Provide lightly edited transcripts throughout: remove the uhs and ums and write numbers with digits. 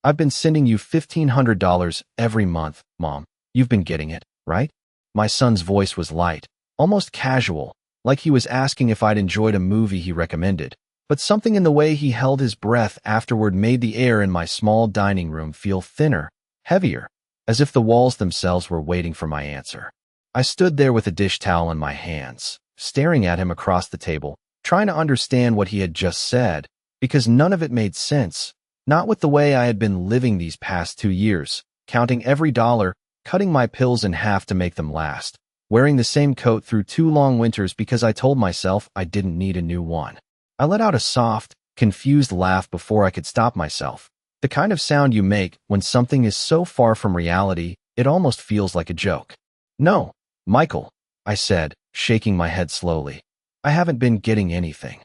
I've been sending you $1,500 every month, Mom. You've been getting it, right? My son's voice was light, almost casual, like he was asking if I'd enjoyed a movie he recommended. But something in the way he held his breath afterward made the air in my small dining room feel thinner, heavier, as if the walls themselves were waiting for my answer. I stood there with a dish towel in my hands, staring at him across the table, trying to understand what he had just said, because none of it made sense, not with the way I had been living these past 2 years, counting every dollar, cutting my pills in half to make them last, wearing the same coat through 2 long winters because I told myself I didn't need a new one. I let out a soft, confused laugh before I could stop myself, the kind of sound you make when something is so far from reality it almost feels like a joke. No, Michael, I said, shaking my head slowly. I haven't been getting anything.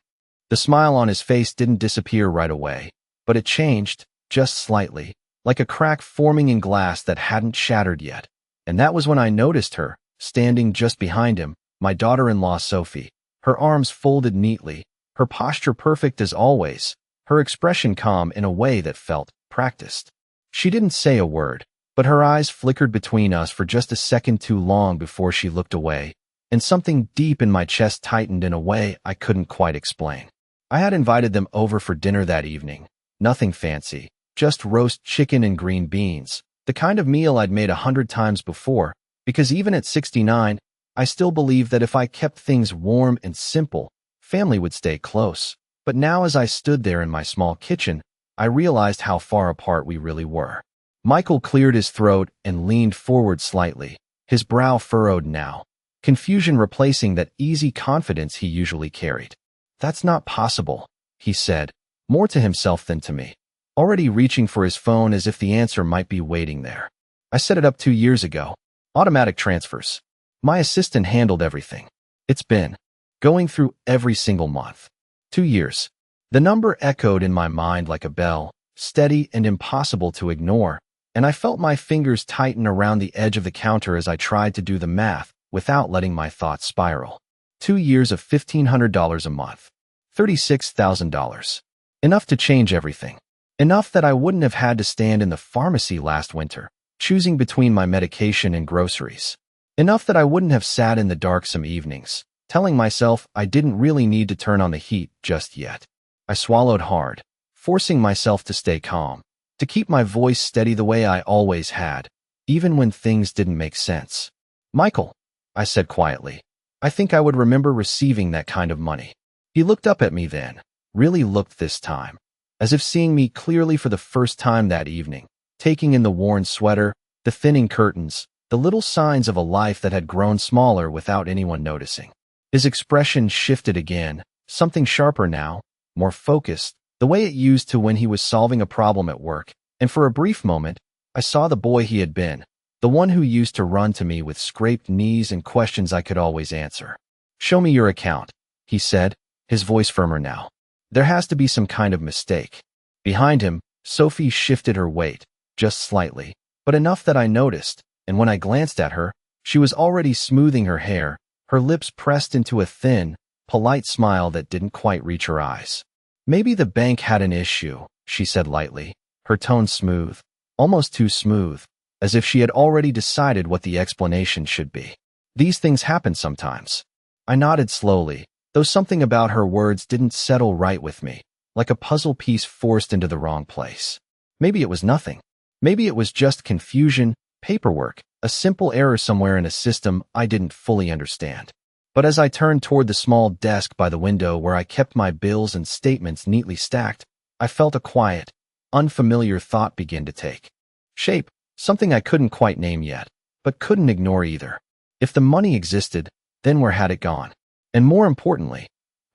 The smile on his face didn't disappear right away, but it changed, just slightly, like a crack forming in glass that hadn't shattered yet. And that was when I noticed her, standing just behind him, my daughter-in-law Sophie, her arms folded neatly, her posture perfect as always, her expression calm in a way that felt practiced. She didn't say a word, but her eyes flickered between us for just a second too long before she looked away, and something deep in my chest tightened in a way I couldn't quite explain. I had invited them over for dinner that evening. Nothing fancy, just roast chicken and green beans, the kind of meal I'd made 100 times before, because even at 69, I still believed that if I kept things warm and simple, family would stay close. But now as I stood there in my small kitchen, I realized how far apart we really were. Michael cleared his throat and leaned forward slightly, his brow furrowed now, confusion replacing that easy confidence he usually carried. That's not possible, he said, more to himself than to me, already reaching for his phone as if the answer might be waiting there. I set it up 2 years ago. Automatic transfers. My assistant handled everything. It's been going through every single month. 2 years. The number echoed in my mind like a bell, steady and impossible to ignore, and I felt my fingers tighten around the edge of the counter as I tried to do the math without letting my thoughts spiral. 2 years of $1,500 a month. $36,000. Enough to change everything. Enough that I wouldn't have had to stand in the pharmacy last winter, choosing between my medication and groceries. Enough that I wouldn't have sat in the dark some evenings, telling myself I didn't really need to turn on the heat just yet. I swallowed hard, forcing myself to stay calm, to keep my voice steady the way I always had, even when things didn't make sense. Michael, I said quietly, I think I would remember receiving that kind of money. He looked up at me then, really looked this time, as if seeing me clearly for the first time that evening, taking in the worn sweater, the thinning curtains, the little signs of a life that had grown smaller without anyone noticing. His expression shifted again, something sharper now, more focused, the way it used to when he was solving a problem at work, and for a brief moment, I saw the boy he had been, the one who used to run to me with scraped knees and questions I could always answer. Show me your account, he said, his voice firmer now. There has to be some kind of mistake. Behind him, Sophie shifted her weight, just slightly, but enough that I noticed, and when I glanced at her, she was already smoothing her hair, her lips pressed into a thin, polite smile that didn't quite reach her eyes. Maybe the bank had an issue, she said lightly, her tone smooth, almost too smooth, as if she had already decided what the explanation should be. These things happen sometimes. I nodded slowly, though something about her words didn't settle right with me, like a puzzle piece forced into the wrong place. Maybe it was nothing. Maybe it was just confusion, paperwork, a simple error somewhere in a system I didn't fully understand. But as I turned toward the small desk by the window where I kept my bills and statements neatly stacked, I felt a quiet, unfamiliar thought begin to take shape, something I couldn't quite name yet, but couldn't ignore either. If the money existed, then where had it gone? And more importantly,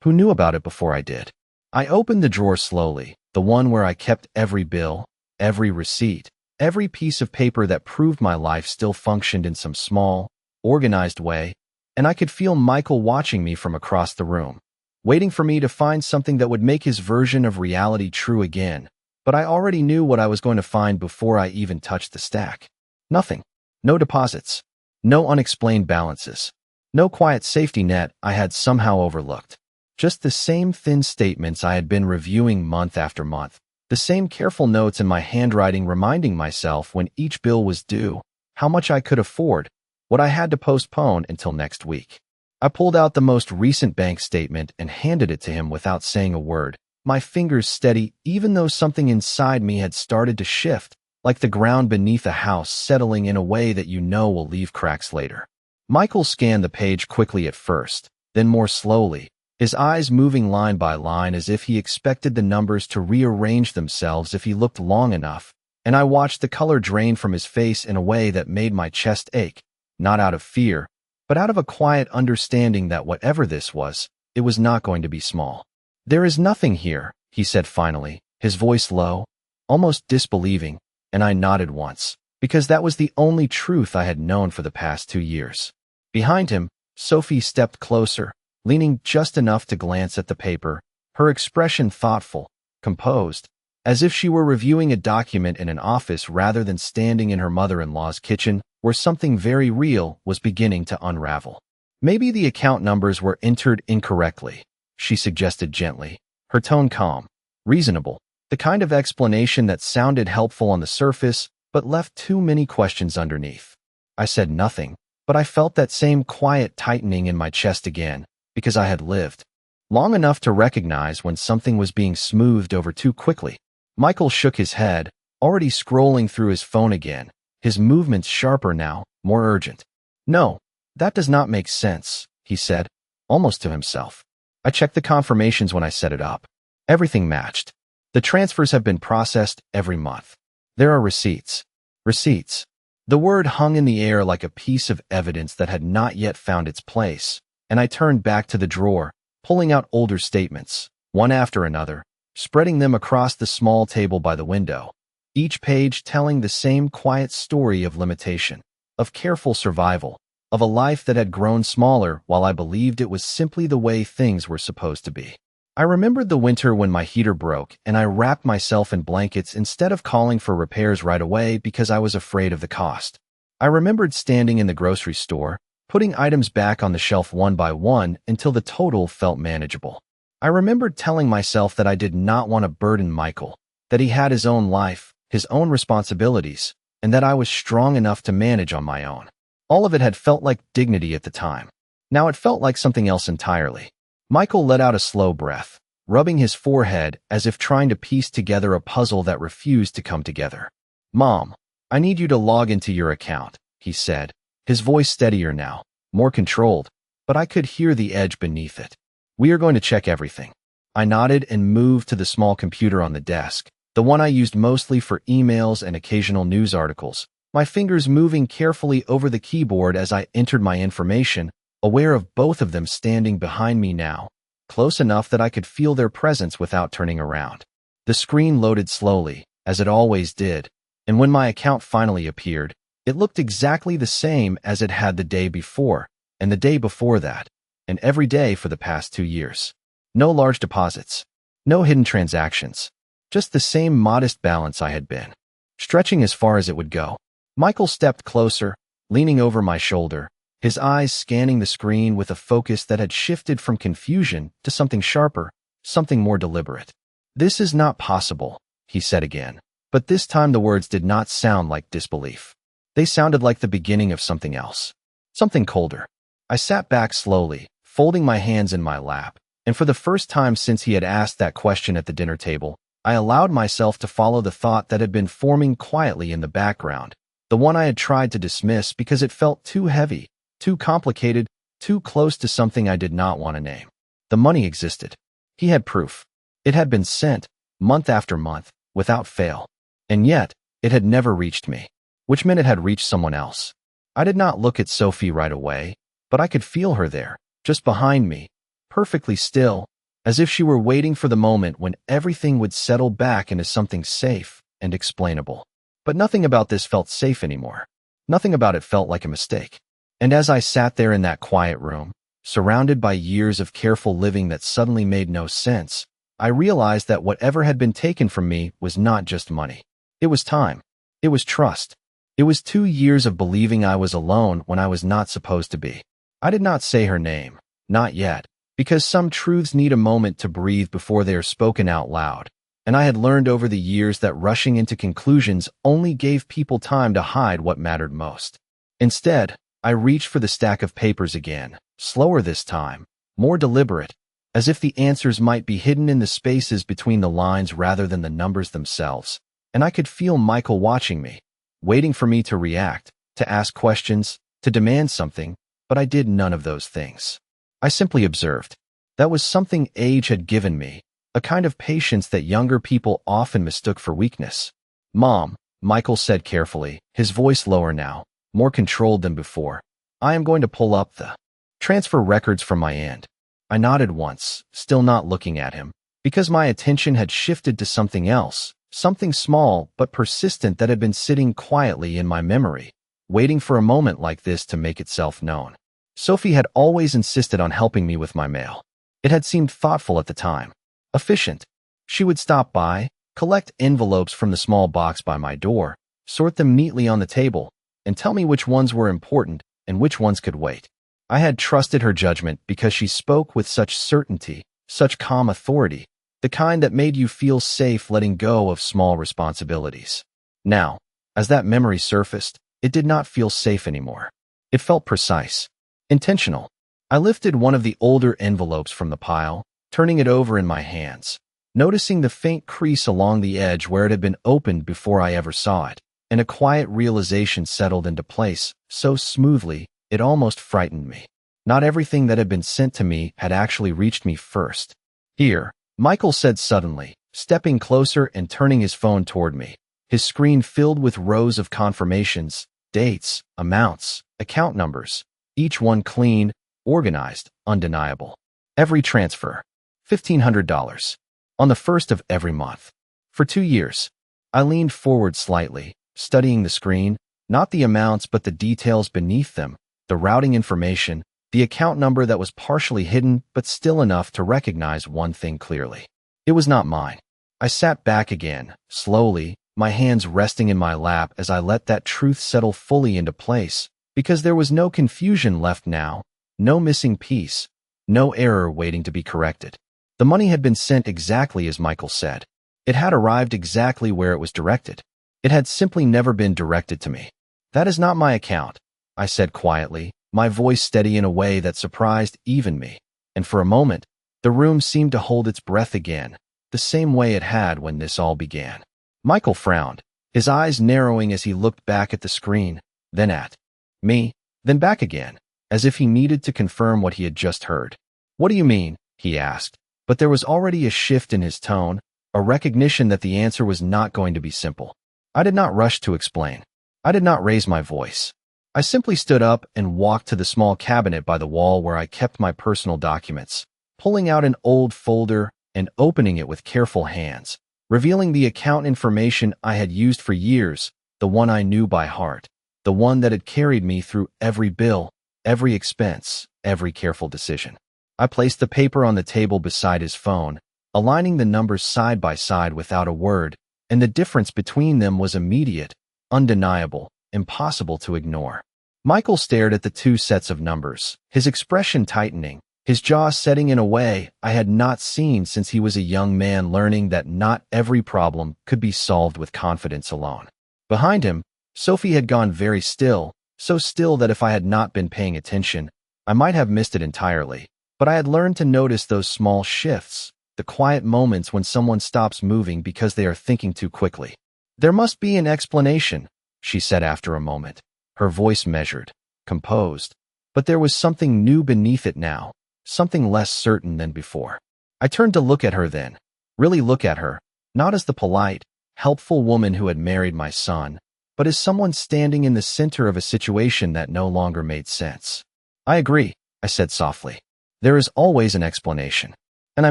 who knew about it before I did? I opened the drawer slowly, the one where I kept every bill, every receipt, every piece of paper that proved my life still functioned in some small, organized way, and I could feel Michael watching me from across the room, waiting for me to find something that would make his version of reality true again. But I already knew what I was going to find before I even touched the stack. Nothing. No deposits. No unexplained balances. No quiet safety net I had somehow overlooked. Just the same thin statements I had been reviewing month after month, The same careful notes in my handwriting reminding myself when each bill was due, how much I could afford, what I had to postpone until next week. I pulled out the most recent bank statement and handed it to him without saying a word, my fingers steady even though something inside me had started to shift, like the ground beneath a house settling in a way that you know will leave cracks later. Michael scanned the page quickly at first, then more slowly, his eyes moving line by line as if he expected the numbers to rearrange themselves if he looked long enough, and I watched the color drain from his face in a way that made my chest ache, not out of fear, but out of a quiet understanding that whatever this was, it was not going to be small. "There is nothing here," he said finally, his voice low, almost disbelieving, and I nodded once, because that was the only truth I had known for the past 2 years. Behind him, Sophie stepped closer, leaning just enough to glance at the paper, her expression thoughtful, composed, as if she were reviewing a document in an office rather than standing in her mother-in-law's kitchen where something very real was beginning to unravel. "Maybe the account numbers were entered incorrectly," she suggested gently, her tone calm, reasonable, the kind of explanation that sounded helpful on the surface but left too many questions underneath. I said nothing, but I felt that same quiet tightening in my chest again, because I had lived long enough to recognize when something was being smoothed over too quickly. Michael shook his head, already scrolling through his phone again, his movements sharper now, more urgent. "No, that does not make sense," he said, almost to himself. "I checked the confirmations when I set it up. Everything matched. The transfers have been processed every month. There are receipts." Receipts. The word hung in the air like a piece of evidence that had not yet found its place, and I turned back to the drawer, pulling out older statements, one after another, spreading them across the small table by the window, each page telling the same quiet story of limitation, of careful survival, of a life that had grown smaller while I believed it was simply the way things were supposed to be. I remembered the winter when my heater broke and I wrapped myself in blankets instead of calling for repairs right away because I was afraid of the cost. I remembered standing in the grocery store, putting items back on the shelf one by one until the total felt manageable. I remembered telling myself that I did not want to burden Michael, that he had his own life, his own responsibilities, and that I was strong enough to manage on my own. All of it had felt like dignity at the time. Now it felt like something else entirely. Michael let out a slow breath, rubbing his forehead as if trying to piece together a puzzle that refused to come together. "Mom, I need you to log into your account," he said, his voice steadier now, more controlled, but I could hear the edge beneath it. "We are going to check everything." I nodded and moved to the small computer on the desk, the one I used mostly for emails and occasional news articles, my fingers moving carefully over the keyboard as I entered my information, aware of both of them standing behind me now, close enough that I could feel their presence without turning around. The screen loaded slowly, as it always did, and when my account finally appeared, it looked exactly the same as it had the day before, and the day before that, and every day for the past 2 years. No large deposits, no hidden transactions, just the same modest balance I had been, stretching as far as it would go. Michael stepped closer, leaning over my shoulder, his eyes scanning the screen with a focus that had shifted from confusion to something sharper, something more deliberate. "This is not possible," he said again, but this time the words did not sound like disbelief. They sounded like the beginning of something else, something colder. I sat back slowly, folding my hands in my lap, and for the first time since he had asked that question at the dinner table, I allowed myself to follow the thought that had been forming quietly in the background, the one I had tried to dismiss because it felt too heavy, too complicated, too close to something I did not want to name. The money existed. He had proof. It had been sent, month after month, without fail. And yet, it had never reached me, which meant it had reached someone else. I did not look at Sophie right away, but I could feel her there, just behind me, perfectly still, as if she were waiting for the moment when everything would settle back into something safe and explainable. But nothing about this felt safe anymore. Nothing about it felt like a mistake. And as I sat there in that quiet room, surrounded by years of careful living that suddenly made no sense, I realized that whatever had been taken from me was not just money. It was time. It was trust. It was 2 years of believing I was alone when I was not supposed to be. I did not say her name, not yet, because some truths need a moment to breathe before they are spoken out loud, and I had learned over the years that rushing into conclusions only gave people time to hide what mattered most. Instead, I reached for the stack of papers again, slower this time, more deliberate, as if the answers might be hidden in the spaces between the lines rather than the numbers themselves. And I could feel Michael watching me, waiting for me to react, to ask questions, to demand something, but I did none of those things. I simply observed. That was something age had given me, a kind of patience that younger people often mistook for weakness. "Mom," Michael said carefully, his voice lower now, more controlled than before, "I am going to pull up the transfer records from my end." I nodded once, still not looking at him, because my attention had shifted to something else, something small but persistent that had been sitting quietly in my memory, waiting for a moment like this to make itself known. Sophie had always insisted on helping me with my mail. It had seemed thoughtful at the time, efficient. She would stop by, collect envelopes from the small box by my door, sort them neatly on the table, and tell me which ones were important and which ones could wait. I had trusted her judgment because she spoke with such certainty, such calm authority, the kind that made you feel safe letting go of small responsibilities. Now, as that memory surfaced, it did not feel safe anymore. It felt precise, intentional. I lifted one of the older envelopes from the pile, turning it over in my hands, noticing the faint crease along the edge where it had been opened before I ever saw it, and a quiet realization settled into place, so smoothly, it almost frightened me. Not everything that had been sent to me had actually reached me first. "Here," Michael said suddenly, stepping closer and turning his phone toward me, his screen filled with rows of confirmations, dates, amounts, account numbers, each one clean, organized, undeniable. Every transfer, $1,500, on the first of every month. For 2 years. I leaned forward slightly, studying the screen, not the amounts but the details beneath them, the routing information, the account number that was partially hidden but still enough to recognize one thing clearly. It was not mine. I sat back again, slowly, my hands resting in my lap as I let that truth settle fully into place, because there was no confusion left now, no missing piece, no error waiting to be corrected. The money had been sent exactly as Michael said. It had arrived exactly where it was directed. It had simply never been directed to me. "That is not my account," I said quietly, my voice steady in a way that surprised even me, and for a moment, the room seemed to hold its breath again, the same way it had when this all began. Michael frowned, his eyes narrowing as he looked back at the screen, then at me, then back again, as if he needed to confirm what he had just heard. "What do you mean?" he asked, but there was already a shift in his tone, a recognition that the answer was not going to be simple. I did not rush to explain. I did not raise my voice. I simply stood up and walked to the small cabinet by the wall where I kept my personal documents, pulling out an old folder and opening it with careful hands, revealing the account information I had used for years, the one I knew by heart, the one that had carried me through every bill, every expense, every careful decision. I placed the paper on the table beside his phone, aligning the numbers side by side without a word, and the difference between them was immediate, undeniable, impossible to ignore. Michael stared at the 2 sets of numbers, his expression tightening, his jaw setting in a way I had not seen since he was a young man learning that not every problem could be solved with confidence alone. Behind him, Sophie had gone very still, so still that if I had not been paying attention, I might have missed it entirely. But I had learned to notice those small shifts, the quiet moments when someone stops moving because they are thinking too quickly. "There must be an explanation," she said after a moment, her voice measured, composed. But there was something new beneath it now, something less certain than before. I turned to look at her then, really look at her, not as the polite, helpful woman who had married my son, but as someone standing in the center of a situation that no longer made sense. "I agree," I said softly. "There is always an explanation." And I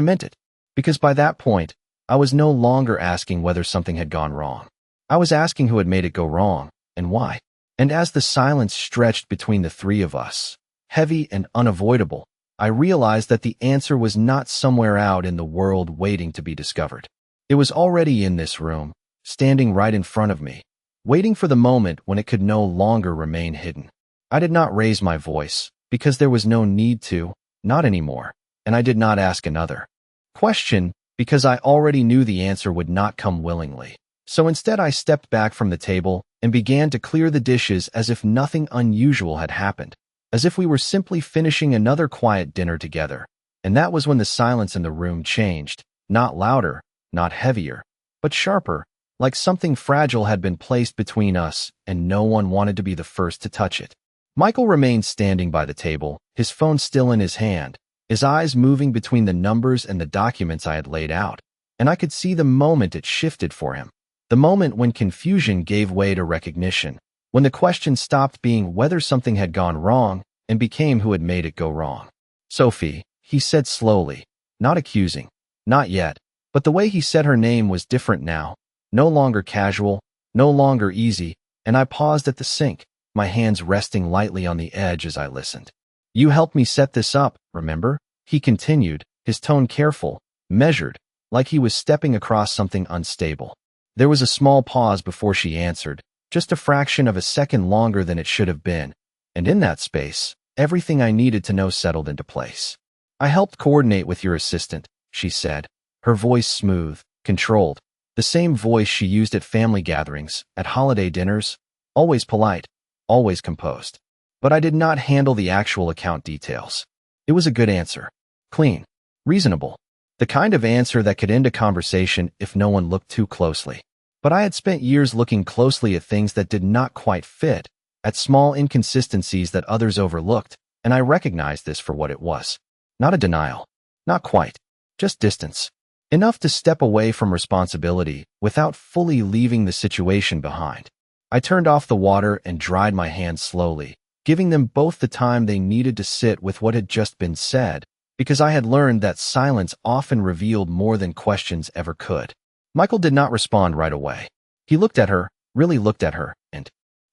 meant it, because by that point, I was no longer asking whether something had gone wrong. I was asking who had made it go wrong, and why. And as the silence stretched between the 3 of us, heavy and unavoidable, I realized that the answer was not somewhere out in the world waiting to be discovered. It was already in this room, standing right in front of me, waiting for the moment when it could no longer remain hidden. I did not raise my voice, because there was no need to, not anymore, and I did not ask another question, because I already knew the answer would not come willingly. So instead I stepped back from the table and began to clear the dishes as if nothing unusual had happened, as if we were simply finishing another quiet dinner together. And that was when the silence in the room changed, not louder, not heavier, but sharper, like something fragile had been placed between us and no one wanted to be the first to touch it. Michael remained standing by the table, his phone still in his hand, his eyes moving between the numbers and the documents I had laid out, and I could see the moment it shifted for him. The moment when confusion gave way to recognition, when the question stopped being whether something had gone wrong and became who had made it go wrong. "Sophie," he said slowly, not accusing, not yet, but the way he said her name was different now, no longer casual, no longer easy, and I paused at the sink, my hands resting lightly on the edge as I listened. "You helped me set this up, remember?" he continued, his tone careful, measured, like he was stepping across something unstable. There was a small pause before she answered, just a fraction of a second longer than it should have been, and in that space, everything I needed to know settled into place. "I helped coordinate with your assistant," she said, her voice smooth, controlled, the same voice she used at family gatherings, at holiday dinners, always polite, always composed. But I did not handle the actual account details. It was a good answer. Clean. Reasonable. The kind of answer that could end a conversation if no one looked too closely. But I had spent years looking closely at things that did not quite fit, at small inconsistencies that others overlooked, and I recognized this for what it was. Not a denial. Not quite. Just distance. Enough to step away from responsibility without fully leaving the situation behind. I turned off the water and dried my hands slowly, giving them both the time they needed to sit with what had just been said, because I had learned that silence often revealed more than questions ever could. Michael did not respond right away. He looked at her, really looked at her, and,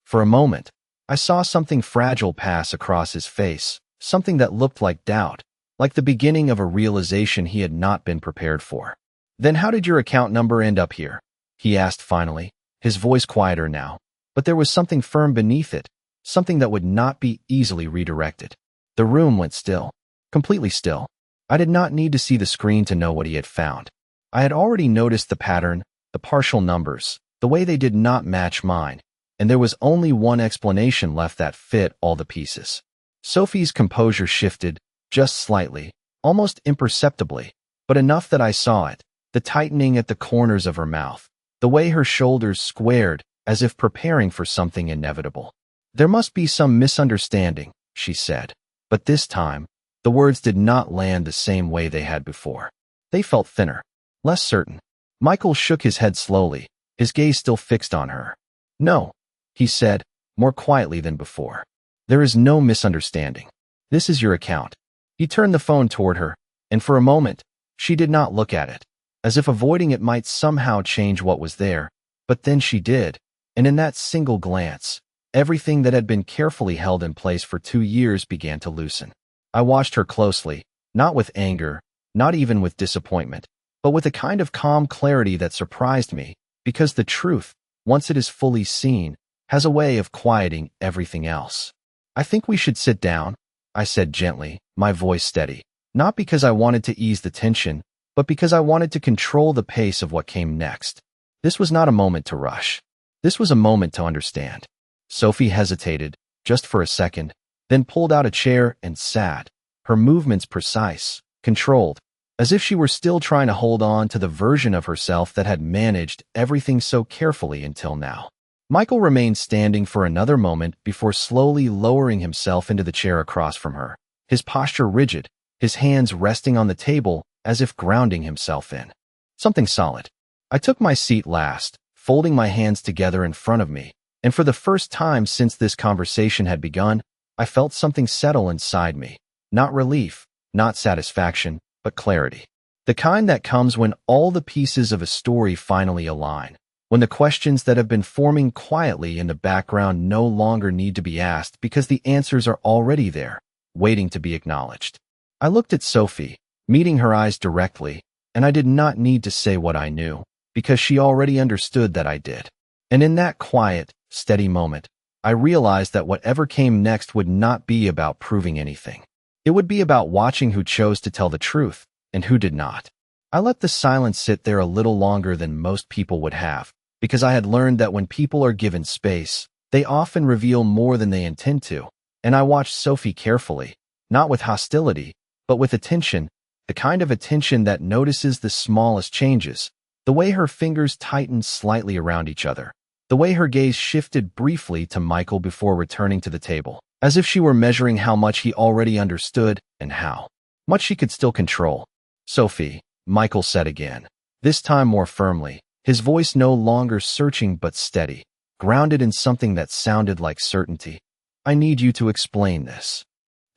for a moment, I saw something fragile pass across his face, something that looked like doubt, like the beginning of a realization he had not been prepared for. "Then how did your account number end up here?" he asked finally, his voice quieter now, but there was something firm beneath it, something that would not be easily redirected. The room went still, completely still. I did not need to see the screen to know what he had found. I had already noticed the pattern, the partial numbers, the way they did not match mine, and there was only one explanation left that fit all the pieces. Sophie's composure shifted, just slightly, almost imperceptibly, but enough that I saw it, the tightening at the corners of her mouth, the way her shoulders squared as if preparing for something inevitable. "There must be some misunderstanding," she said, but this time, the words did not land the same way they had before. They felt thinner, less certain. Michael shook his head slowly, his gaze still fixed on her. "No," he said, more quietly than before. "There is no misunderstanding. This is your account." He turned the phone toward her, and for a moment, she did not look at it, as if avoiding it might somehow change what was there, but then she did, and in that single glance, everything that had been carefully held in place for 2 years began to loosen. I watched her closely, not with anger, not even with disappointment, but with a kind of calm clarity that surprised me, because the truth, once it is fully seen, has a way of quieting everything else. "I think we should sit down," I said gently, my voice steady, not because I wanted to ease the tension, but because I wanted to control the pace of what came next. This was not a moment to rush. This was a moment to understand. Sophie hesitated, just for a second, then pulled out a chair and sat, her movements precise, controlled, as if she were still trying to hold on to the version of herself that had managed everything so carefully until now. Michael remained standing for another moment before slowly lowering himself into the chair across from her, his posture rigid, his hands resting on the table as if grounding himself in something solid. I took my seat last, folding my hands together in front of me, and for the first time since this conversation had begun, I felt something settle inside me. Not relief, not satisfaction, but clarity. The kind that comes when all the pieces of a story finally align, when the questions that have been forming quietly in the background no longer need to be asked because the answers are already there, waiting to be acknowledged. I looked at Sophie, meeting her eyes directly, and I did not need to say what I knew, because she already understood that I did. And in that quiet, steady moment, I realized that whatever came next would not be about proving anything. It would be about watching who chose to tell the truth and who did not. I let the silence sit there a little longer than most people would have, because I had learned that when people are given space, they often reveal more than they intend to. And I watched Sophie carefully, not with hostility, but with attention, the kind of attention that notices the smallest changes, the way her fingers tightened slightly around each other, the way her gaze shifted briefly to Michael before returning to the table, as if she were measuring how much he already understood and how much she could still control. "Sophie," Michael said again, this time more firmly, his voice no longer searching but steady, grounded in something that sounded like certainty. "I need you to explain this."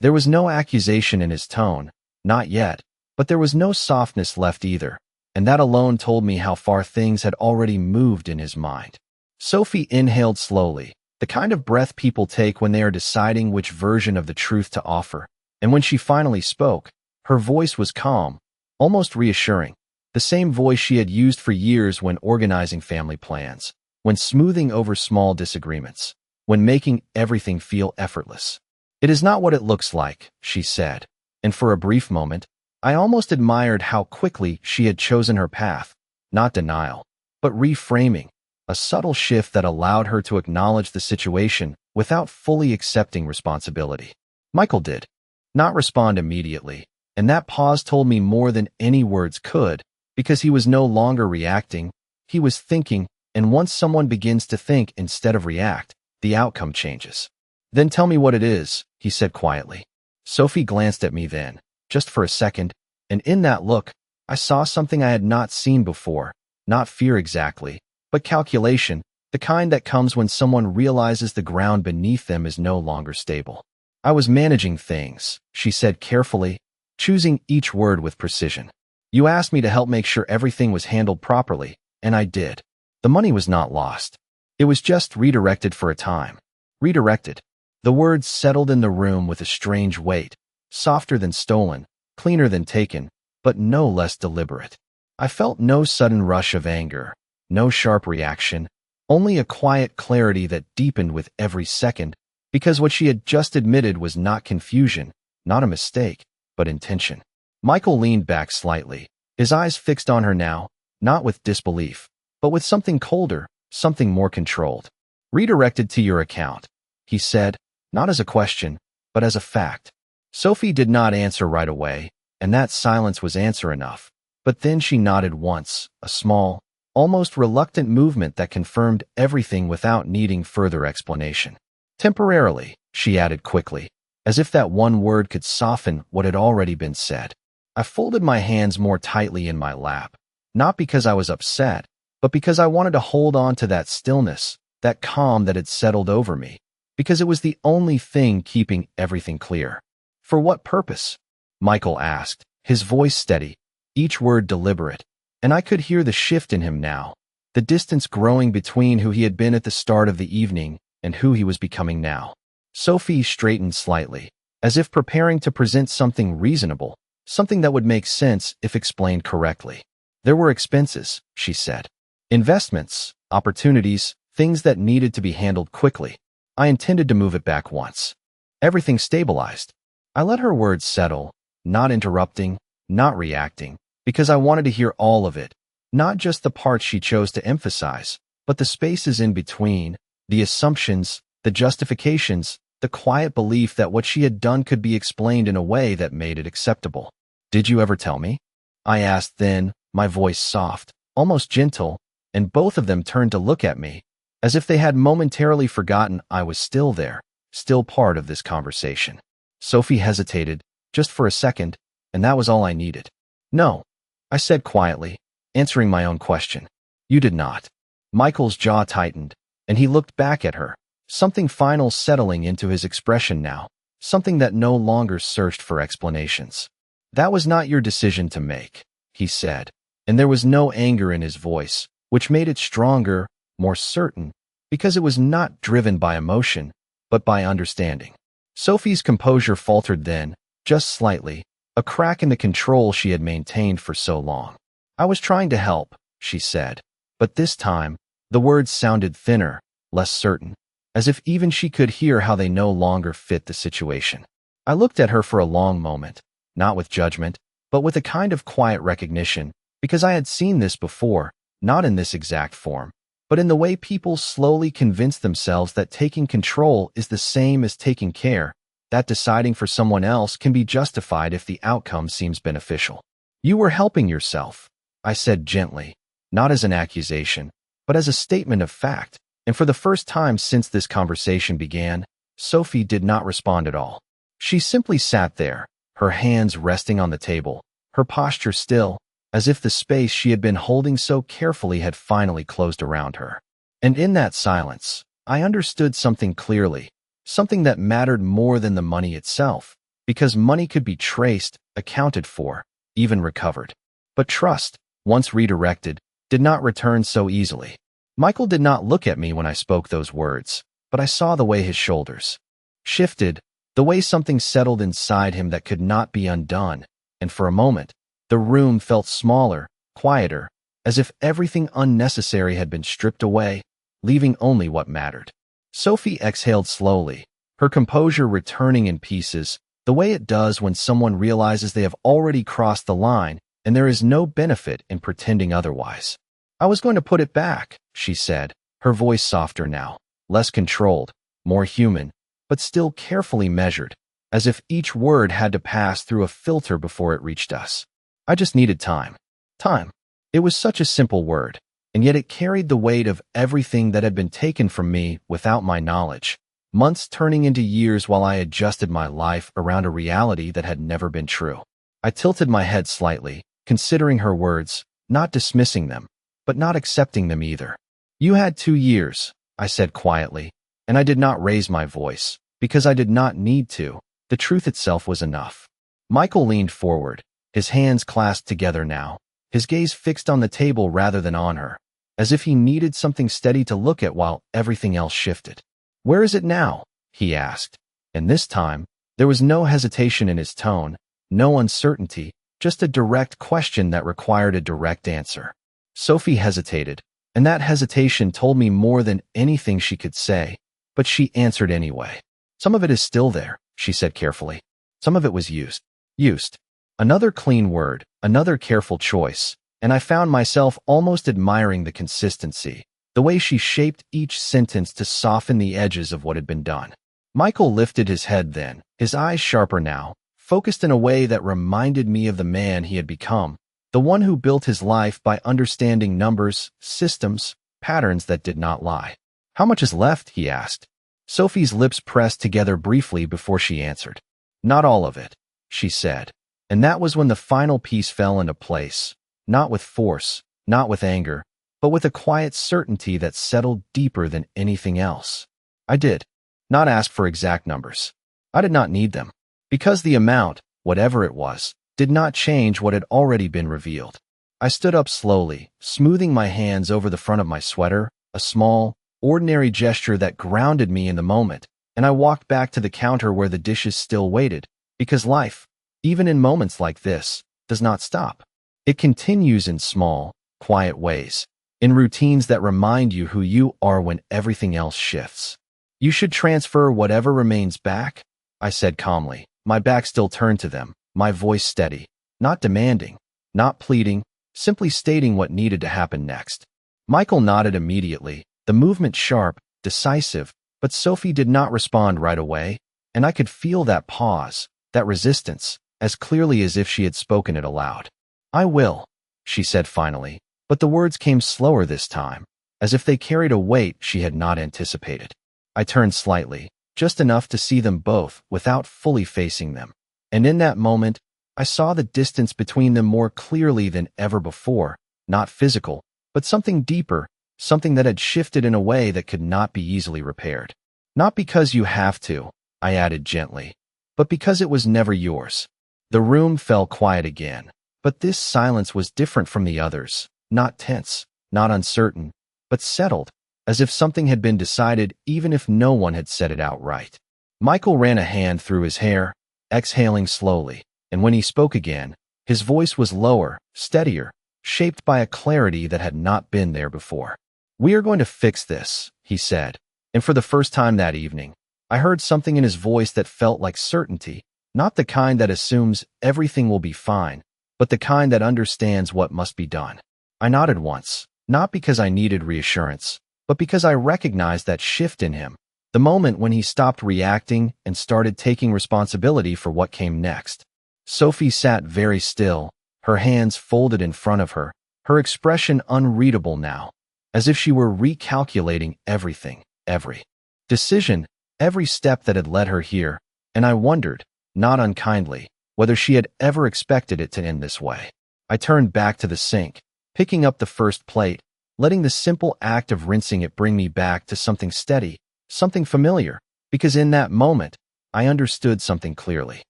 There was no accusation in his tone, not yet, but there was no softness left either, and that alone told me how far things had already moved in his mind. Sophie inhaled slowly, the kind of breath people take when they are deciding which version of the truth to offer, and when she finally spoke, her voice was calm, almost reassuring, the same voice she had used for years when organizing family plans, when smoothing over small disagreements, when making everything feel effortless. "It is not what it looks like," she said, and for a brief moment, I almost admired how quickly she had chosen her path, not denial, but reframing, a subtle shift that allowed her to acknowledge the situation without fully accepting responsibility. Michael did not respond immediately, and that pause told me more than any words could, because he was no longer reacting, he was thinking, and once someone begins to think instead of react, the outcome changes. "Then tell me what it is," he said quietly. Sophie glanced at me then, just for a second, and in that look, I saw something I had not seen before, not fear exactly, but calculation, the kind that comes when someone realizes the ground beneath them is no longer stable. "I was managing things," she said carefully, choosing each word with precision. "You asked me to help make sure everything was handled properly, and I did. The money was not lost. It was just redirected for a time." Redirected. The words settled in the room with a strange weight, softer than stolen, cleaner than taken, but no less deliberate. I felt no sudden rush of anger, no sharp reaction, only a quiet clarity that deepened with every second, because what she had just admitted was not confusion, not a mistake, but intention. Michael leaned back slightly, his eyes fixed on her now, not with disbelief, but with something colder, something more controlled. "Redirected to your account," he said, not as a question, but as a fact. Sophie did not answer right away, and that silence was answer enough. But then she nodded once, a small, almost reluctant movement that confirmed everything without needing further explanation. "Temporarily," she added quickly, as if that one word could soften what had already been said. I folded my hands more tightly in my lap, not because I was upset, but because I wanted to hold on to that stillness, that calm that had settled over me, because it was the only thing keeping everything clear. "For what purpose?" Michael asked, his voice steady, each word deliberate, and I could hear the shift in him now, the distance growing between who he had been at the start of the evening and who he was becoming now. Sophie straightened slightly, as if preparing to present something reasonable, something that would make sense if explained correctly. "There were expenses," she said. "Investments, opportunities, things that needed to be handled quickly. I intended to move it back once. Everything stabilized." I let her words settle, not interrupting, not reacting, because I wanted to hear all of it, not just the parts she chose to emphasize, but the spaces in between, the assumptions, the justifications, the quiet belief that what she had done could be explained in a way that made it acceptable. "Did you ever tell me?" I asked then, my voice soft, almost gentle, and both of them turned to look at me, as if they had momentarily forgotten I was still there, still part of this conversation. Sophie hesitated, just for a second, and that was all I needed. "No," I said quietly, answering my own question. "You did not." Michael's jaw tightened, and he looked back at her, something final settling into his expression now, something that no longer searched for explanations. "That was not your decision to make," he said, and there was no anger in his voice, which made it stronger, more certain, because it was not driven by emotion, but by understanding. Sophie's composure faltered then, just slightly, a crack in the control she had maintained for so long. "I was trying to help," she said, but this time, the words sounded thinner, less certain, as if even she could hear how they no longer fit the situation. I looked at her for a long moment, not with judgment, but with a kind of quiet recognition, because I had seen this before, not in this exact form, but in the way people slowly convince themselves that taking control is the same as taking care, that deciding for someone else can be justified if the outcome seems beneficial. You were helping yourself, I said gently, not as an accusation, but as a statement of fact, and for the first time since this conversation began, Sophie did not respond at all. She simply sat there, her hands resting on the table, her posture still, as if the space she had been holding so carefully had finally closed around her. And in that silence, I understood something clearly, something that mattered more than the money itself, because money could be traced, accounted for, even recovered. But trust, once redirected, did not return so easily. Michael did not look at me when I spoke those words, but I saw the way his shoulders shifted, the way something settled inside him that could not be undone, and for a moment, the room felt smaller, quieter, as if everything unnecessary had been stripped away, leaving only what mattered. Sophie exhaled slowly, her composure returning in pieces, the way it does when someone realizes they have already crossed the line and there is no benefit in pretending otherwise. I was going to put it back, she said, her voice softer now, less controlled, more human, but still carefully measured, as if each word had to pass through a filter before it reached us. I just needed time. Time. It was such a simple word, and yet it carried the weight of everything that had been taken from me without my knowledge, months turning into years while I adjusted my life around a reality that had never been true. I tilted my head slightly, considering her words, not dismissing them, but not accepting them either. You had 2 years, I said quietly, and I did not raise my voice, because I did not need to. The truth itself was enough. Michael leaned forward, his hands clasped together now, his gaze fixed on the table rather than on her, as if he needed something steady to look at while everything else shifted. Where is it now? He asked, and this time, there was no hesitation in his tone, no uncertainty, just a direct question that required a direct answer. Sophie hesitated, and that hesitation told me more than anything she could say, but she answered anyway. Some of it is still there, she said carefully. Some of it was used. Used. Another clean word, another careful choice, and I found myself almost admiring the consistency, the way she shaped each sentence to soften the edges of what had been done. Michael lifted his head then, his eyes sharper now, focused in a way that reminded me of the man he had become, the one who built his life by understanding numbers, systems, patterns that did not lie. How much is left? He asked. Sophie's lips pressed together briefly before she answered. Not all of it, she said. And that was when the final piece fell into place, not with force, not with anger, but with a quiet certainty that settled deeper than anything else. I did not ask for exact numbers. I did not need them, because the amount, whatever it was, did not change what had already been revealed. I stood up slowly, smoothing my hands over the front of my sweater, a small, ordinary gesture that grounded me in the moment, and I walked back to the counter where the dishes still waited, because life, even in moments like this, does not stop. It continues in small, quiet ways, in routines that remind you who you are when everything else shifts. You should transfer whatever remains back, I said calmly, my back still turned to them, my voice steady, not demanding, not pleading, simply stating what needed to happen next. Michael nodded immediately, the movement sharp, decisive, but Sophie did not respond right away, and I could feel that pause, that resistance, as clearly as if she had spoken it aloud. I will, she said finally, but the words came slower this time, as if they carried a weight she had not anticipated. I turned slightly, just enough to see them both without fully facing them, and in that moment, I saw the distance between them more clearly than ever before, not physical, but something deeper, something that had shifted in a way that could not be easily repaired. Not because you have to, I added gently, but because it was never yours. The room fell quiet again, but this silence was different from the others, not tense, not uncertain, but settled, as if something had been decided even if no one had said it outright. Michael ran a hand through his hair, exhaling slowly, and when he spoke again, his voice was lower, steadier, shaped by a clarity that had not been there before. We are going to fix this, he said, and for the first time that evening, I heard something in his voice that felt like certainty, not the kind that assumes everything will be fine, but the kind that understands what must be done. I nodded once, not because I needed reassurance, but because I recognized that shift in him, the moment when he stopped reacting and started taking responsibility for what came next. Sophie sat very still, her hands folded in front of her, her expression unreadable now, as if she were recalculating everything, every decision, every step that had led her here, and I wondered, not unkindly, whether she had ever expected it to end this way. I turned back to the sink, picking up the first plate, letting the simple act of rinsing it bring me back to something steady, something familiar, because in that moment, I understood something clearly.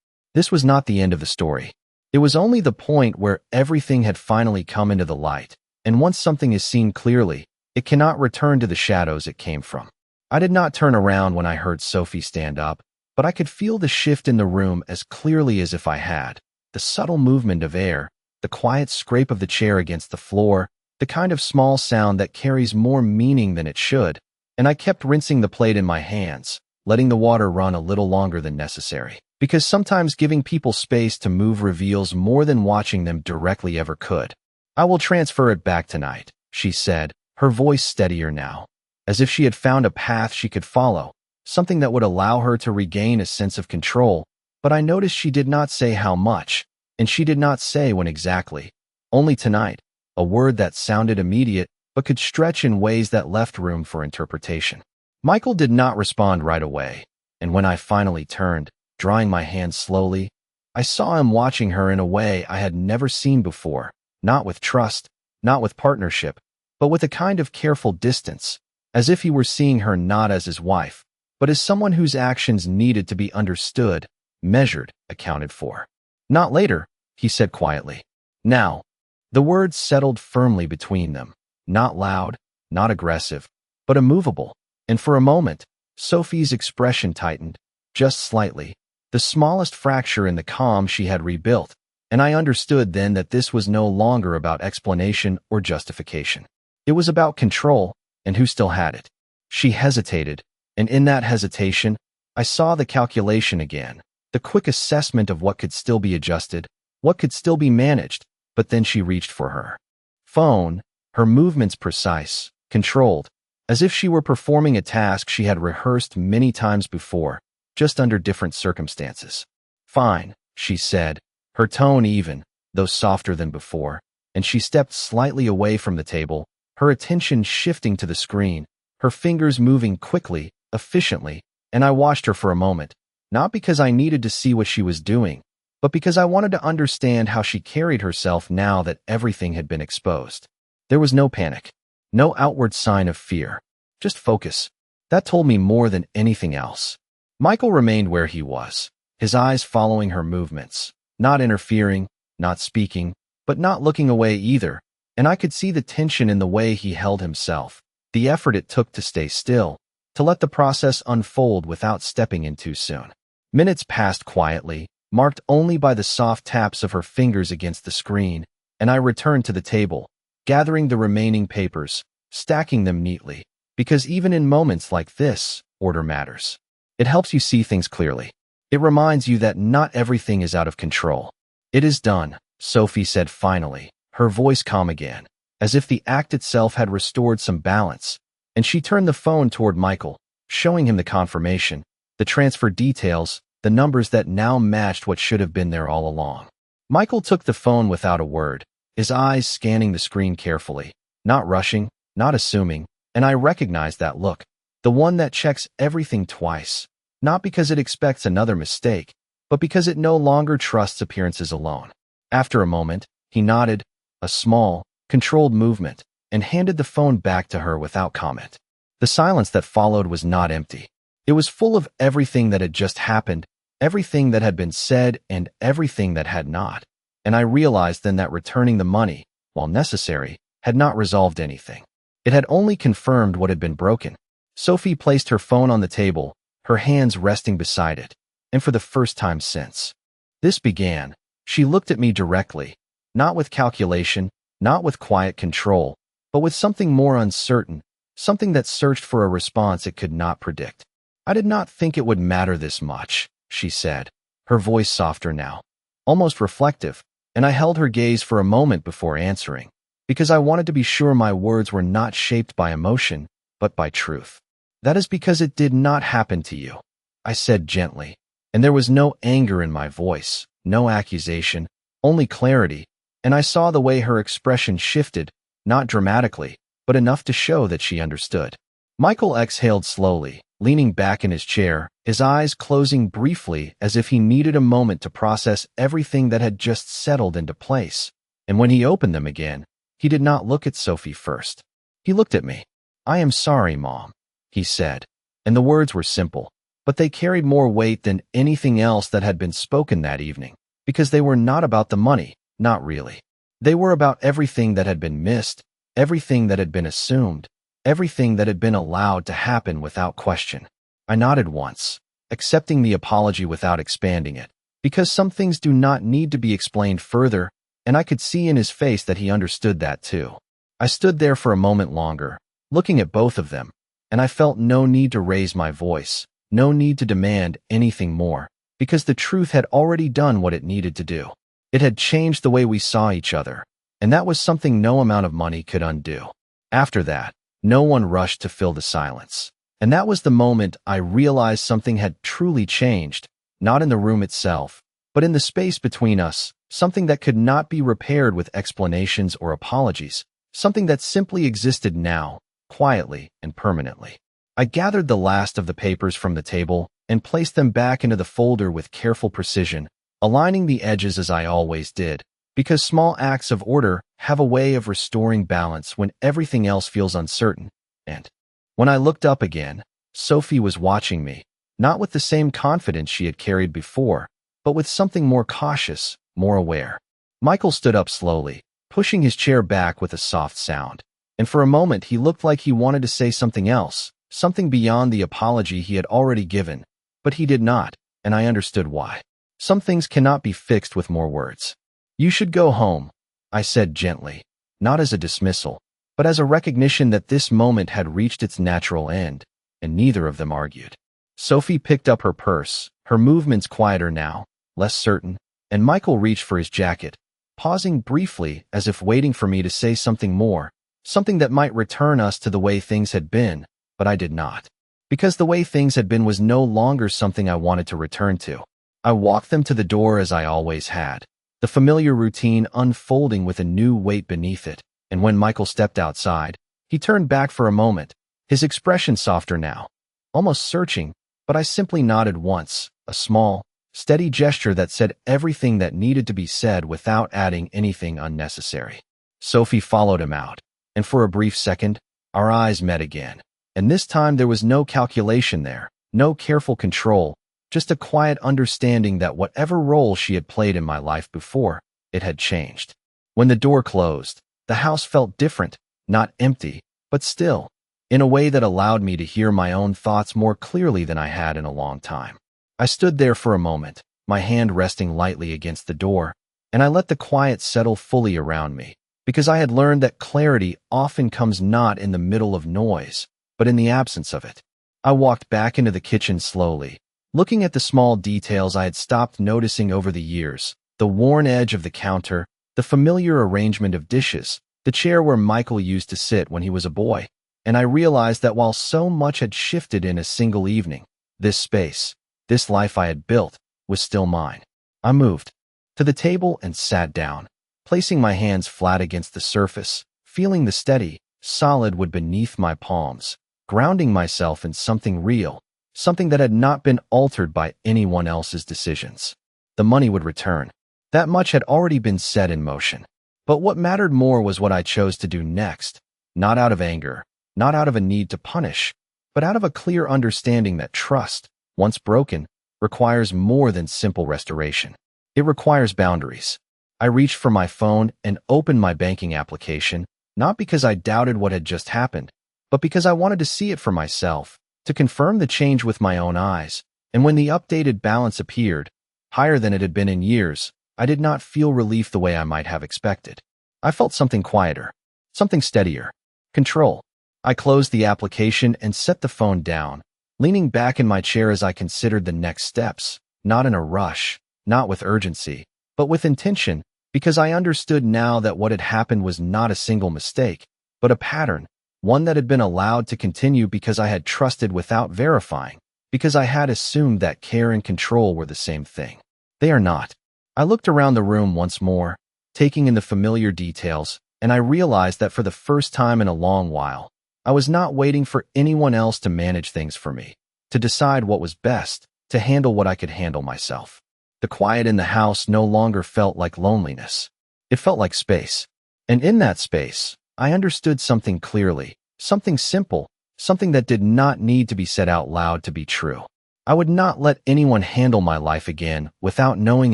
This was not the end of the story. It was only the point where everything had finally come into the light, and once something is seen clearly, it cannot return to the shadows it came from. I did not turn around when I heard Sophie stand up, but I could feel the shift in the room as clearly as if I had. The subtle movement of air, the quiet scrape of the chair against the floor, the kind of small sound that carries more meaning than it should, and I kept rinsing the plate in my hands, letting the water run a little longer than necessary. Because sometimes giving people space to move reveals more than watching them directly ever could. I will transfer it back tonight, she said, her voice steadier now, as if she had found a path she could follow, something that would allow her to regain a sense of control, but I noticed she did not say how much, and she did not say when exactly. Only tonight, a word that sounded immediate but could stretch in ways that left room for interpretation. Michael did not respond right away, and when I finally turned, drying my hands slowly, I saw him watching her in a way I had never seen before, not with trust, not with partnership, but with a kind of careful distance, as if he were seeing her not as his wife, but as someone whose actions needed to be understood, measured, accounted for. Not later, he said quietly. Now. The words settled firmly between them, not loud, not aggressive, but immovable, and for a moment, Sophie's expression tightened, just slightly, the smallest fracture in the calm she had rebuilt, and I understood then that this was no longer about explanation or justification. It was about control, and who still had it. She hesitated, and in that hesitation, I saw the calculation again, the quick assessment of what could still be adjusted, what could still be managed, but then she reached for her phone, her movements precise, controlled, as if she were performing a task she had rehearsed many times before, just under different circumstances. Fine, she said, her tone even, though softer than before, and she stepped slightly away from the table, her attention shifting to the screen, her fingers moving quickly, efficiently, and I watched her for a moment, not because I needed to see what she was doing, but because I wanted to understand how she carried herself now that everything had been exposed. There was no panic, no outward sign of fear, just focus. That told me more than anything else. Michael remained where he was, his eyes following her movements, not interfering, not speaking, but not looking away either, and I could see the tension in the way he held himself, the effort it took to stay still, to let the process unfold without stepping in too soon. Minutes passed quietly, marked only by the soft taps of her fingers against the screen, and I returned to the table, gathering the remaining papers, stacking them neatly, because even in moments like this, order matters. It helps you see things clearly. It reminds you that not everything is out of control. It is done, Sophie said finally, her voice calm again, as if the act itself had restored some balance, and she turned the phone toward Michael, showing him the confirmation, the transfer details, the numbers that now matched what should have been there all along. Michael took the phone without a word, his eyes scanning the screen carefully, not rushing, not assuming, and I recognized that look, the one that checks everything twice, not because it expects another mistake, but because it no longer trusts appearances alone. After a moment, he nodded, a small, controlled movement, and handed the phone back to her without comment. The silence that followed was not empty. It was full of everything that had just happened, everything that had been said, and everything that had not. And I realized then that returning the money, while necessary, had not resolved anything. It had only confirmed what had been broken. Sophie placed her phone on the table, her hands resting beside it, and for the first time since this began, she looked at me directly, not with calculation, not with quiet control, but with something more uncertain, something that searched for a response it could not predict. I did not think it would matter this much, she said, her voice softer now, almost reflective, and I held her gaze for a moment before answering, because I wanted to be sure my words were not shaped by emotion, but by truth. That is because it did not happen to you, I said gently, and there was no anger in my voice, no accusation, only clarity, and I saw the way her expression shifted, not dramatically, but enough to show that she understood. Michael exhaled slowly, leaning back in his chair, his eyes closing briefly as if he needed a moment to process everything that had just settled into place. And when he opened them again, he did not look at Sophie first. He looked at me. "I am sorry, Mom," he said, and the words were simple, but they carried more weight than anything else that had been spoken that evening, because they were not about the money, not really. They were about everything that had been missed, everything that had been assumed, everything that had been allowed to happen without question. I nodded once, accepting the apology without expanding it, because some things do not need to be explained further, and I could see in his face that he understood that too. I stood there for a moment longer, looking at both of them, and I felt no need to raise my voice, no need to demand anything more, because the truth had already done what it needed to do. It had changed the way we saw each other, and that was something no amount of money could undo. After that, no one rushed to fill the silence, and that was the moment I realized something had truly changed, not in the room itself, but in the space between us, something that could not be repaired with explanations or apologies, something that simply existed now, quietly and permanently. I gathered the last of the papers from the table and placed them back into the folder with careful precision, aligning the edges as I always did, because small acts of order have a way of restoring balance when everything else feels uncertain. And when I looked up again, Sophie was watching me, not with the same confidence she had carried before, but with something more cautious, more aware. Michael stood up slowly, pushing his chair back with a soft sound, and for a moment he looked like he wanted to say something else, something beyond the apology he had already given, but he did not, and I understood why. Some things cannot be fixed with more words. "You should go home," I said gently, not as a dismissal, but as a recognition that this moment had reached its natural end, and neither of them argued. Sophie picked up her purse, her movements quieter now, less certain, and Michael reached for his jacket, pausing briefly as if waiting for me to say something more, something that might return us to the way things had been, but I did not. Because the way things had been was no longer something I wanted to return to. I walked them to the door as I always had, the familiar routine unfolding with a new weight beneath it, and when Michael stepped outside, he turned back for a moment, his expression softer now, almost searching, but I simply nodded once, a small, steady gesture that said everything that needed to be said without adding anything unnecessary. Sophie followed him out, and for a brief second, our eyes met again, and this time there was no calculation there, no careful control, just a quiet understanding that whatever role she had played in my life before, it had changed. When the door closed, the house felt different, not empty, but still, in a way that allowed me to hear my own thoughts more clearly than I had in a long time. I stood there for a moment, my hand resting lightly against the door, and I let the quiet settle fully around me, because I had learned that clarity often comes not in the middle of noise, but in the absence of it. I walked back into the kitchen slowly, looking at the small details I had stopped noticing over the years, the worn edge of the counter, the familiar arrangement of dishes, the chair where Michael used to sit when he was a boy, and I realized that while so much had shifted in a single evening, this space, this life I had built, was still mine. I moved to the table and sat down, placing my hands flat against the surface, feeling the steady, solid wood beneath my palms, grounding myself in something real, something that had not been altered by anyone else's decisions. The money would return. That much had already been set in motion. But what mattered more was what I chose to do next, not out of anger, not out of a need to punish, but out of a clear understanding that trust, once broken, requires more than simple restoration. It requires boundaries. I reached for my phone and opened my banking application, not because I doubted what had just happened, but because I wanted to see it for myself, to confirm the change with my own eyes. And when the updated balance appeared, higher than it had been in years, I did not feel relief the way I might have expected. I felt something quieter, something steadier. Control. I closed the application and set the phone down, leaning back in my chair as I considered the next steps, not in a rush, not with urgency, but with intention, because I understood now that what had happened was not a single mistake, but a pattern, one that had been allowed to continue because I had trusted without verifying, because I had assumed that care and control were the same thing. They are not. I looked around the room once more, taking in the familiar details, and I realized that for the first time in a long while, I was not waiting for anyone else to manage things for me, to decide what was best, to handle what I could handle myself. The quiet in the house no longer felt like loneliness. It felt like space. And in that space, I understood something clearly, something simple, something that did not need to be said out loud to be true. I would not let anyone handle my life again without knowing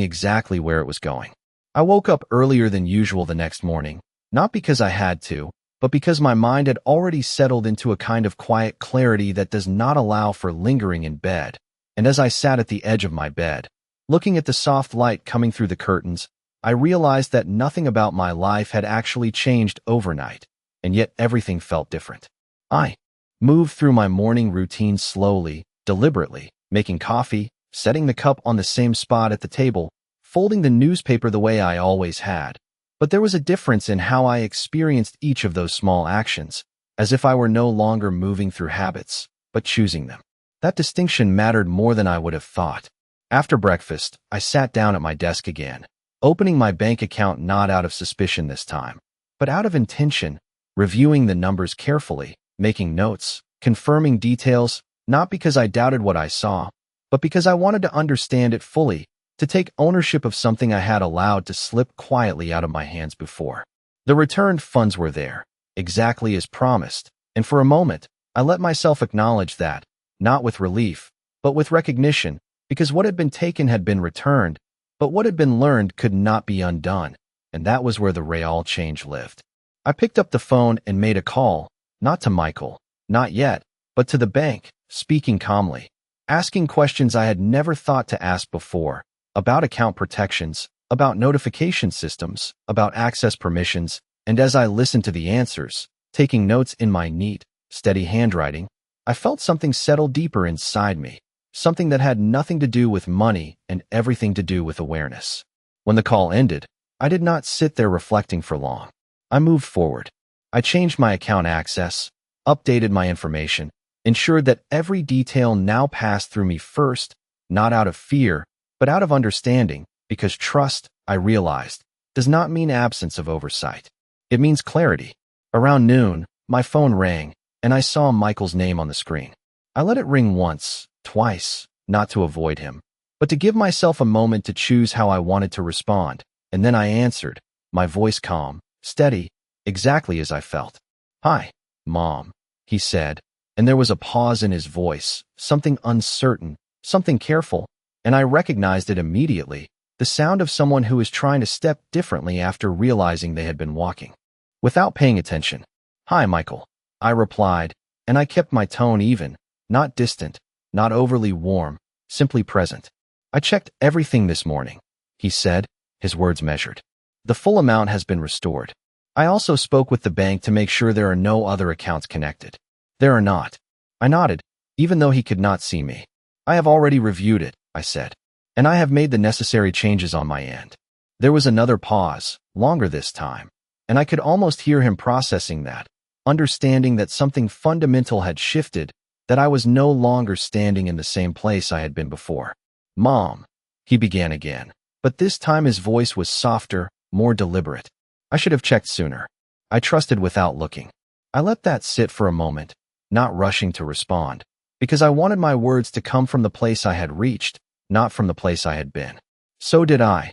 exactly where it was going. I woke up earlier than usual the next morning, not because I had to, but because my mind had already settled into a kind of quiet clarity that does not allow for lingering in bed. And as I sat at the edge of my bed, looking at the soft light coming through the curtains, I realized that nothing about my life had actually changed overnight, and yet everything felt different. I moved through my morning routine slowly, deliberately, making coffee, setting the cup on the same spot at the table, folding the newspaper the way I always had. But there was a difference in how I experienced each of those small actions, as if I were no longer moving through habits, but choosing them. That distinction mattered more than I would have thought. After breakfast, I sat down at my desk again, opening my bank account not out of suspicion this time, but out of intention, reviewing the numbers carefully, making notes, confirming details, not because I doubted what I saw, but because I wanted to understand it fully, to take ownership of something I had allowed to slip quietly out of my hands before. The returned funds were there, exactly as promised, and for a moment, I let myself acknowledge that, not with relief, but with recognition, because what had been taken had been returned, but what had been learned could not be undone, and that was where the real change lived. I picked up the phone and made a call, not to Michael, not yet, but to the bank, speaking calmly, asking questions I had never thought to ask before, about account protections, about notification systems, about access permissions, and as I listened to the answers, taking notes in my neat, steady handwriting, I felt something settle deeper inside me, something that had nothing to do with money and everything to do with awareness. When the call ended, I did not sit there reflecting for long. I moved forward. I changed my account access, updated my information, ensured that every detail now passed through me first, not out of fear, but out of understanding, because trust, I realized, does not mean absence of oversight. It means clarity. Around noon, my phone rang, and I saw Michael's name on the screen. I let it ring once, twice, not to avoid him, but to give myself a moment to choose how I wanted to respond, and then I answered, my voice calm, steady, exactly as I felt. "Hi, Mom," he said, and there was a pause in his voice, something uncertain, something careful, and I recognized it immediately, the sound of someone who was trying to step differently after realizing they had been walking. Without paying attention, "Hi, Michael," I replied, and I kept my tone even, not distant, not overly warm, simply present. "I checked everything this morning," he said, his words measured. "The full amount has been restored. I also spoke with the bank to make sure there are no other accounts connected." "There are not." I nodded, even though he could not see me. "I have already reviewed it," I said, "and I have made the necessary changes on my end." There was another pause, longer this time, and I could almost hear him processing that, understanding that something fundamental had shifted, that I was no longer standing in the same place I had been before. "Mom," he began again, but this time his voice was softer, more deliberate. "I should have checked sooner. I trusted without looking." I let that sit for a moment, not rushing to respond, because I wanted my words to come from the place I had reached, not from the place I had been. "So did I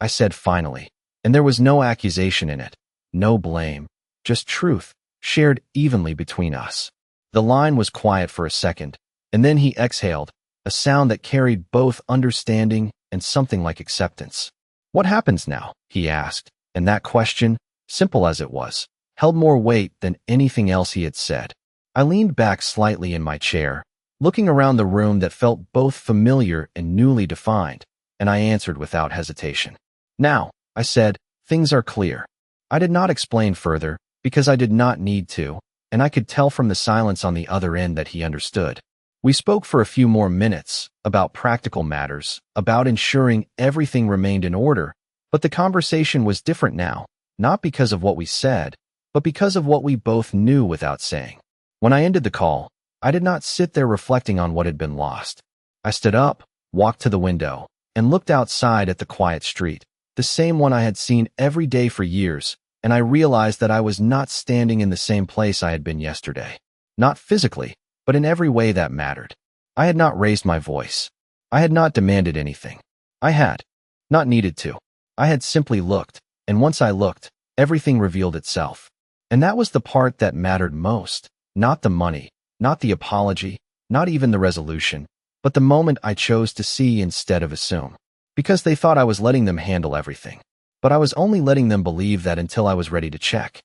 said finally, and there was no accusation in it, no blame, just truth, shared evenly between us. The line was quiet for a second, and then he exhaled, a sound that carried both understanding and something like acceptance. "What happens now?" he asked, and that question, simple as it was, held more weight than anything else he had said. I leaned back slightly in my chair, looking around the room that felt both familiar and newly defined, and I answered without hesitation. "Now," I said, "things are clear." I did not explain further, because I did not need to, and I could tell from the silence on the other end that he understood. We spoke for a few more minutes, about practical matters, about ensuring everything remained in order, But the conversation was different now, not because of what we said, but because of what we both knew without saying. When I ended the call, I did not sit there reflecting on what had been lost. I stood up, walked to the window, and looked outside at the quiet street, the same one I had seen every day for years, and I realized that I was not standing in the same place I had been yesterday. Not physically, but in every way that mattered. I had not raised my voice. I had not demanded anything. I had not needed to. I had simply looked, and once I looked, everything revealed itself. And that was the part that mattered most. Not the money, not the apology, not even the resolution, but the moment I chose to see instead of assume. Because they thought I was letting them handle everything. But I was only letting them believe that until I was ready to check.